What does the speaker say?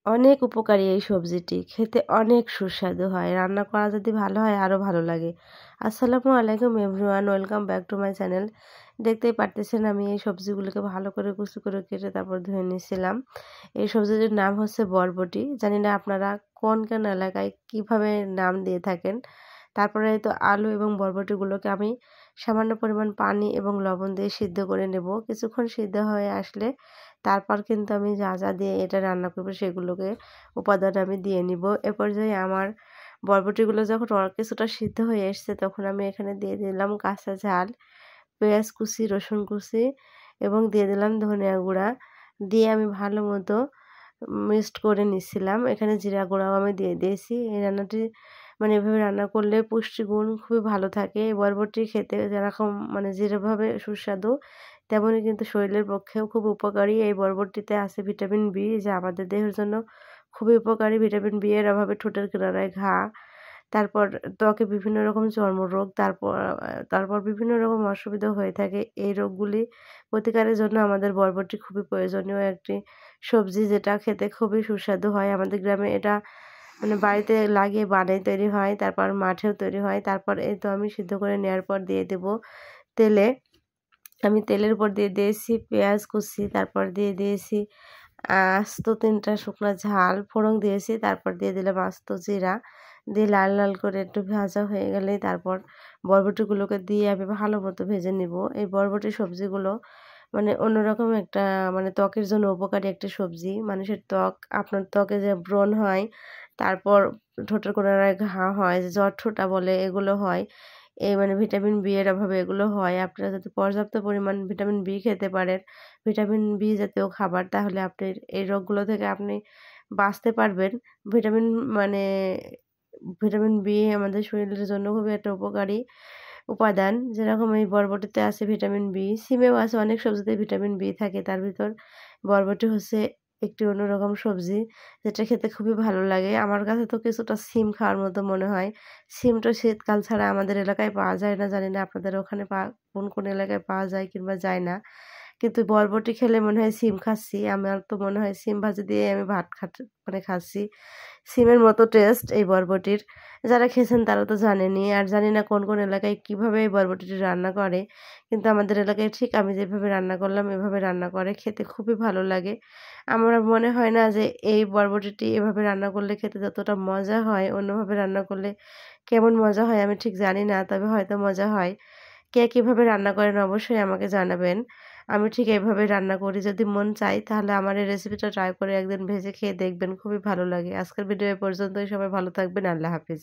অনেক উপকারী এই সবজিটি, খেতে অনেক সুস্বাদু হয়, রান্না করা যদি ভালো হয় আরও ভালো লাগে। আসসালামু আলাইকুম everyone, welcome back to my channel. দেখতেই পারতেছেন আমি এই সবজিগুলোকে ভালো করে কুচি করে কেটে তারপর ধুয়ে নিয়েছিলাম। এই সবজিটির নাম হচ্ছে বরবটি। জানি না আপনারা কোন কোন এলাকায় কিভাবে নাম দিয়ে থাকেন। তারপরে তো আলু এবং বরবটিগুলোকে আমি সামান্য পরিমাণ পানি এবং লবণ দিয়ে সিদ্ধ করে নেব। কিছুক্ষণ সিদ্ধ হয়ে আসলে তারপর কিন্তু আমি যা যা দিয়ে এটা রান্না করব সেগুলোকে উপাদান আমি দিয়ে নিব। এ পর্যায়ে আমার বরবটিগুলো যখন কিছুটা সিদ্ধ হয়ে এসছে তখন আমি এখানে দিয়ে দিলাম কাঁচা ঝাল, পেঁয়াজ কুচি, রসুন কুচি এবং দিয়ে দিলাম ধনিয়া গুঁড়া। দিয়ে আমি ভালো মতো মিক্সড করে নিচ্ছিলাম। এখানে জিরা গুঁড়াও আমি দিয়ে দিয়েছি। এই রান্নাটি মানে এভাবে রান্না করলে পুষ্টিগুণ খুবই ভালো থাকে। এই বরবটি খেতে যেরকম মানে যেভাবে সুস্বাদু তেমনই কিন্তু শরীরের পক্ষেও খুব উপকারী। এই বরবটিতে আছে ভিটামিন বি, যা আমাদের দেহের জন্য খুবই উপকারী। ভিটামিন বি এর অভাবে ঠোঁটের কিনারায় ঘা, তারপর ত্বকে বিভিন্ন রকম চর্মরোগ, তারপর বিভিন্ন রকম অসুবিধা হয়ে থাকে। এই রোগগুলি প্রতিকারের জন্য আমাদের বরবটি খুবই প্রয়োজনীয় একটি সবজি, যেটা খেতে খুবই সুস্বাদু হয়। আমাদের গ্রামে এটা মানে বাড়িতে লাগিয়ে বানাই তৈরি হয়, তারপর মাঠেও তৈরি হয়। তারপর এই তো আমি সিদ্ধ করে নেওয়ার পর দিয়ে দেব তেলে। আমি তেলের উপর দিয়ে দিয়েছি পেঁয়াজ কুচি, তারপর দিয়ে দিয়েছি আস্ত ৩টা শুকনা ঝাল ফোড়ন দিয়েছি, তারপর দিয়ে দিলাম আস্ত জিরা, দিয়ে লাল লাল করে একটু ভাজা হয়ে গেলেই তারপর বরবটিগুলোকে দিয়ে আমি ভালো মতো ভেজে নিব। এই বরবটি সবজিগুলো মানে অন্যরকম একটা মানে ত্বকের জন্য উপকারী একটা সবজি। মানুষের ত্বক, আপনার ত্বকে যে ব্রণ হয়, তারপর ঠোঁটের কোণায় ঘা হয়, যে জটঠোঁটা বলে এগুলো হয়, এই মানে ভিটামিন বি এর অভাবে এগুলো হয়। আপনারা যদি পর্যাপ্ত পরিমাণ ভিটামিন বি খেতে পারেন, ভিটামিন বি জাতীয় খাবার, তাহলে আপনি এই রোগগুলো থেকে আপনি বাঁচতে পারবেন। ভিটামিন মানে ভিটামিন বি আমাদের শরীরের জন্য খুবই একটা উপকারী উপাদান। যেরকম এই বরবটিতে আছে ভিটামিন বি, সিমেও আছে, অনেক সবজিতে ভিটামিন বি থাকে। তার ভিতর বরবটি হচ্ছে একটি অন্যরকম সবজি, যেটা খেতে খুবই ভালো লাগে। আমার কাছে তো কিছুটা সিম খাওয়ার মতো মনে হয়। সিমটা শীতকাল ছাড়া আমাদের এলাকায় পাওয়া যায় না। জানি না আপনাদের ওখানে কোন কোন এলাকায় পাওয়া যায় কিংবা যায় না। কিন্তু বরবটি খেলে মনে হয় সিম খাচ্ছি। আমার তো মনে হয় সিম ভাজি দিয়ে আমি ভাত মানে খাচ্ছি। সিমের মতো টেস্ট এই বরবটির। যারা খেয়েছেন তারা তো জানেনই। আর জানি না কোন কোন এলাকায় কিভাবে এই বরবটিটি রান্না করে। কিন্তু আমাদের এলাকায় ঠিক আমি যেভাবে রান্না করলাম এভাবে রান্না করে, খেতে খুবই ভালো লাগে। আমার মনে হয় না যে এই বরবটিটি এভাবে রান্না করলে খেতে যতটা মজা হয়, অন্যভাবে রান্না করলে কেমন মজা হয় আমি ঠিক জানি না। তবে হয়তো মজা হয়। কে কিভাবে রান্না করেন অবশ্যই আমাকে জানাবেন। আমি ঠিক এভাবে রান্না করি। যদি মন চায় তাহলে আমার এই রেসিপিটা ট্রাই করে একদিন ভেজে খেয়ে দেখবেন, খুবই ভালো লাগে। আজকের ভিডিও এ পর্যন্তই। সবাই ভালো থাকবেন। আল্লাহ হাফেজ।